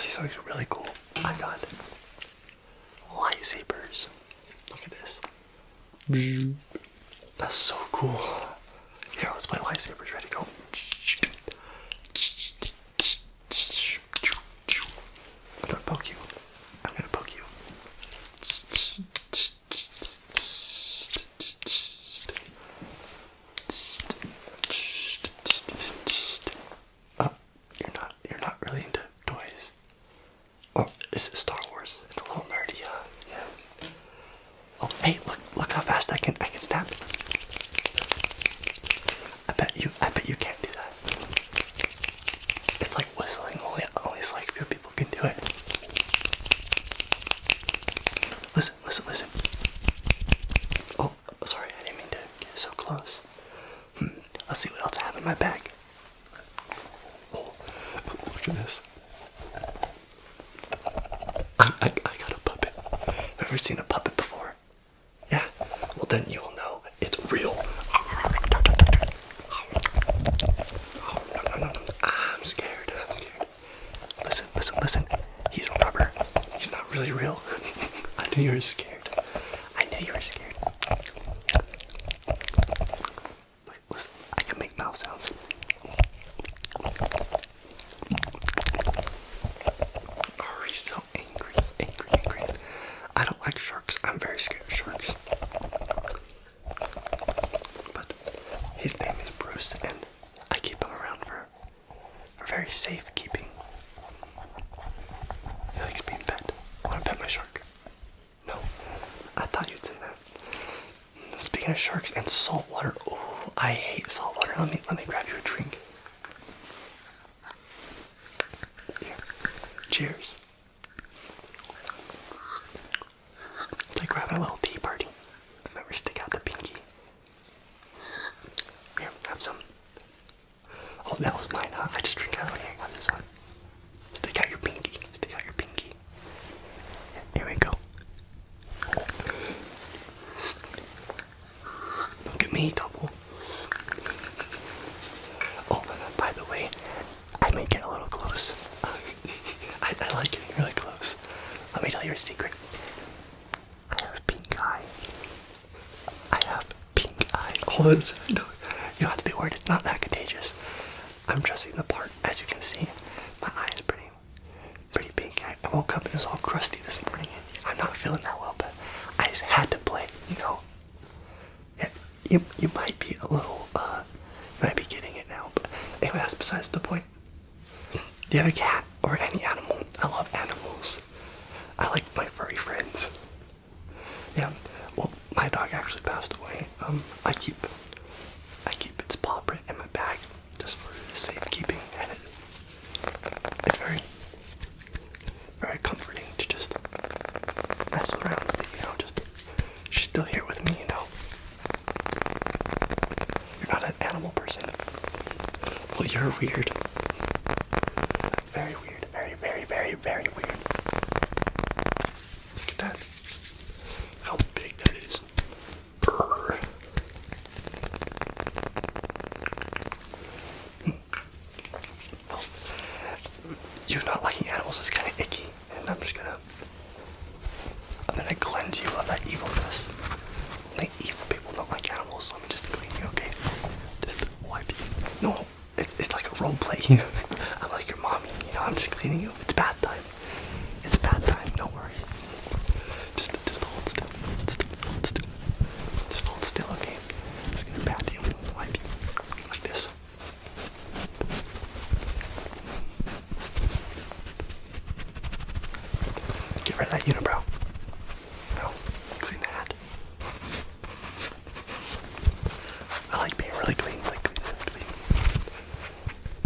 see something really cool. I got lightsabers. Look at this. That's so cool. Here, let's play lightsabers. Ready, go. I'm gonna poke you. I'm gonna poke you. Oh, you're not really into toys. Oh, this is Star Wars. It's a little nerdy, yeah. Oh, hey, look how fast I can snap. I bet you can't do that. It's like whistling. Only like a few people can do it. Listen. Oh, sorry, I didn't mean to get so close. Let's see what else I have in my bag. Oh, look at this. I got a puppet. Ever seen a puppet before? Yeah? Well, then you will know it's real. No. I'm scared. Listen. He's rubber. He's not really real. I knew you were scared. Wait, listen. I can make mouth sounds. Oh, he's so angry. I don't like sharks. I'm very scared of sharks. But his name is Bruce, and I keep him around for very safekeeping. He likes being pet. Want to pet my shark? No, I thought you'd say that. Speaking of sharks and salt water, oh, I hate salt water. Let me grab you a drink. Here. Cheers. It's like we're having a little tea party. Remember, stick out the pinky. Here, have some. Oh, that was mine, huh? I just drink out of my hand on this one. Stick out your pinky. Here we go. Look at me, double. Oh, by the way, I may get a little close. I like getting really close. Let me tell you a secret. I have pink eye. Oh, you don't have to be worried. It's not that contagious. I'm dressing the part. As you can see, my eye is pretty pink. I woke up and it was all crusty this morning. I'm not feeling that well, but I just had to play, you know. Yeah, you might be a little, you might be getting it now, but anyway, that's besides the point. Do you have a cat or any animal? I love animals. I like my furry friends. Yeah, well, my dog actually passed away. I keep its paw print in my bag just for safekeeping, and it's very comforting to just mess around with it, you know. Just she's still here with me, you know. You're not an animal person. Well, you're weird. Very weird. Very weird. Look at that. How big that is. Brr. Well, you not liking animals is kind of icky, and I'm gonna cleanse you of that evilness. Only evil people don't like animals. Let me just clean you, okay? Just wipe you. No, it's like a role play. I'm like your mommy, you know. I'm just cleaning you. It's bath time. Don't worry. Just hold still. Just hold still, okay? I'm just gonna bath you and wipe you like this. Get rid of that unibrow. No, clean the hat. I like being really clean.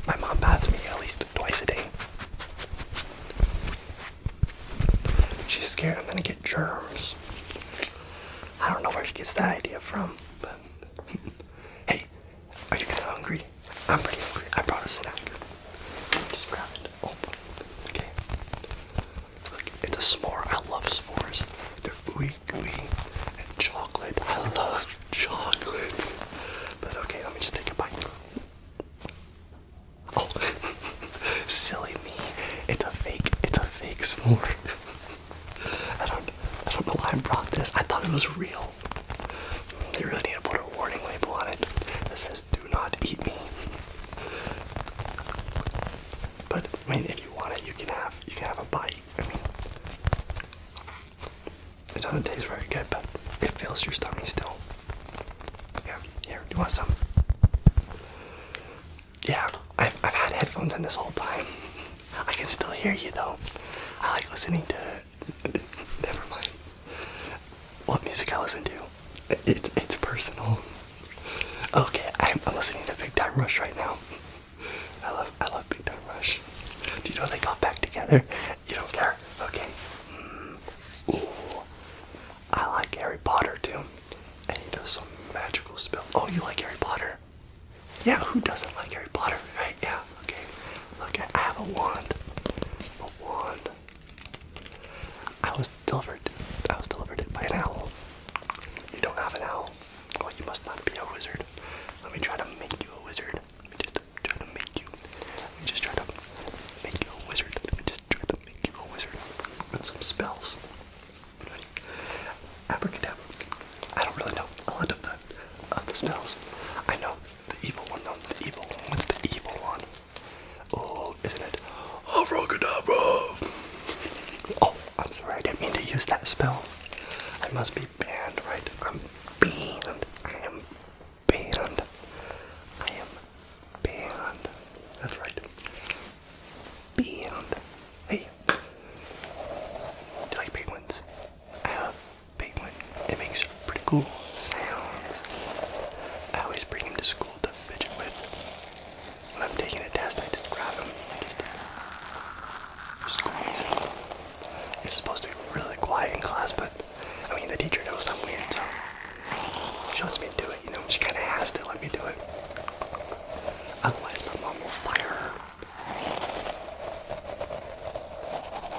My mom baths me at least twice a day. She's scared I'm gonna get germs. I don't know where she gets that idea from, but hey, are you kind of hungry? I'm pretty hungry. I brought a snack. Just grab it. Oh, okay. Look, it's a s'more. I love s'mores. They're ooey gooey and chocolate. I love chocolate. But okay, let me just take a bite. Oh, silly me. It's a fake was real. They really need to put a warning label on it that says, "Do not eat me." But I mean, if you want it, you can have a bite. I mean, it doesn't taste very good, but it fills your stomach still. Yeah, here, you want some? Yeah, I've had headphones in this whole time. I can still hear you though. I like listening to. Never mind. What music I listen to? It's personal. Okay, I'm listening to Big Time Rush right now. I love Big Time Rush. Do you know they got back together? You don't care? Okay. Ooh. I like Harry Potter too. And he does some magical spell. Oh, you like Harry Potter? Yeah, who doesn't like Harry Potter, right? Yeah, okay. Look, I have a wand. A wand. I was delivered it by an owl. You don't have an owl? Well, you must not be a wizard. Let me try to make you a wizard. Let me just try to make you. Let me just try to make you a wizard. Let me just try to make you a wizard with some spells. Abracadabra. I don't really know a lot of the spells. I know the evil one though. The evil one. What's the evil one? Oh, isn't it? Abracadabra! Oh, I'm sorry, I didn't mean to use that spell. I must be banned, right? I'm banned. I am banned. I am banned. That's right. Banned. Hey. Do you like penguins? I have a penguin. It makes pretty cool sounds. I always bring him to school to fidget with. When I'm taking a test, I just grab him and just squeeze him. It's supposed to be really quiet in class, but I mean, the teacher knows I'm weird, so she lets me do it, you know? She kind of has to let me do it. Otherwise, my mom will fire her.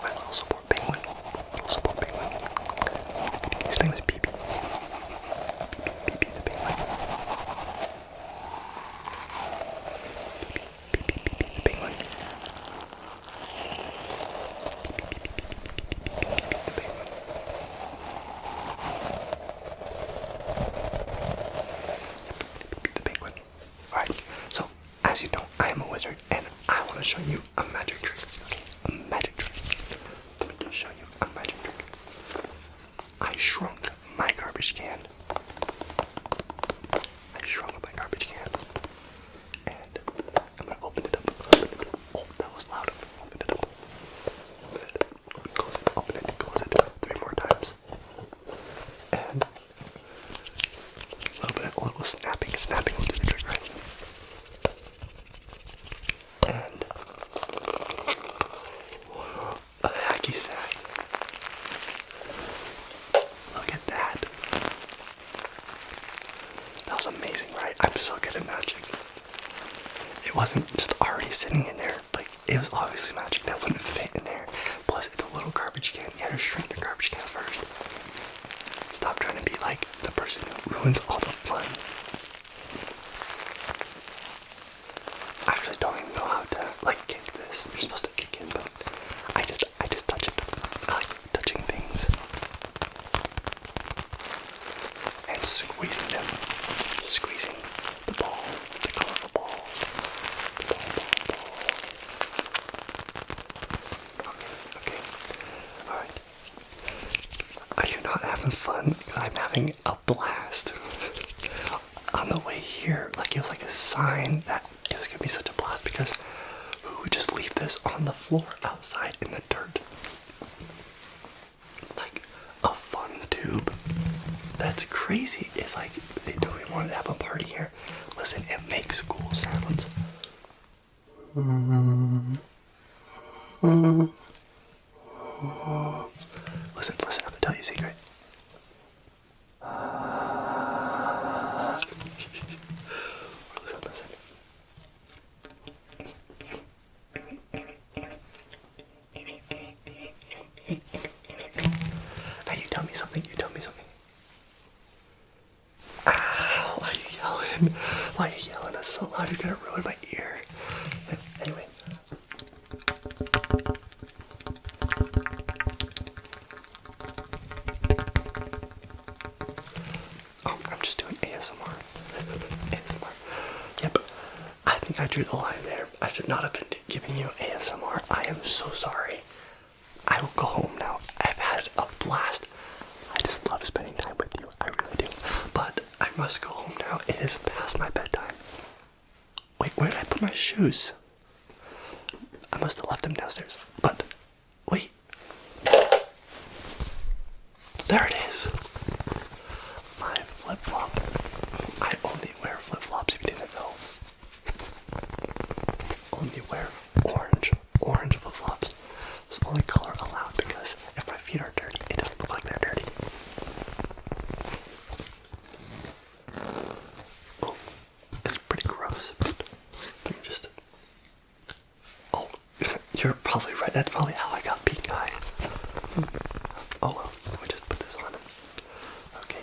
My little support penguin. His name is Pee Pee. Pee Pee the penguin. Pee Pee the penguin. The penguin. Alright, so as you know, I am a wizard and I want to show you a magic trick. Okay, a magic trick. Let me just show you a magic trick. I shrunk my garbage can. And I'm gonna open it up. Oh, that was loud. Open it up. Open it. Close it. Open it and close it 3 more times. And a little snapping. Snapping will do the trick, right? And a hacky sack. Look at that. That was amazing, right? I'm so good at magic. It wasn't just already sitting in there. Like, it was obviously magic that wouldn't fit in there. Plus, it's a little garbage can. You gotta shrink the garbage can first. Stop trying to be like the person who ruins all the fun. I actually don't even know how to, like, kick this. You're supposed to kick it, but I just touch it. I like touching things. And squeezing them. Squeezing the ball, the colorful balls. Okay. Alright. Are you not having fun? I'm having a blast. On the way here, like, it was like a sign that it was gonna be such a blast because who would just leave this on the floor outside in the dirt? Like a fun tube. That's crazy. It's like they totally wanted to have a party here. Listen, it makes cool sounds. Listen, I'm gonna tell you a secret. Listen. Now you tell me something. Ow, why are you yelling? That's so loud, you're gonna ruin my ear. Anyway. Oh, I'm just doing ASMR. ASMR. Yep. I think I drew the line there. I should not have been giving you ASMR. I am so sorry. I will go home now. I've had a blast. I just love spending time with you. I really do. But I must go home now. It is past my bedtime. Wait, where did I put my shoes? I must have left them downstairs. But, wait. There it is. My flip-flop. I only wear flip-flops if you didn't know. Only wear orange flip-flops. It's the only color allowed because if my feet are dirty, it doesn't look like they're dirty. Oh, it's pretty gross, but let me just... Oh, you're probably right. That's probably how I got pink eye. Oh well, let me just put this on. Okay,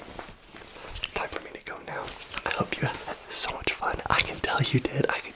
time for me to go now. I hope you had so much fun. I can tell you did. I can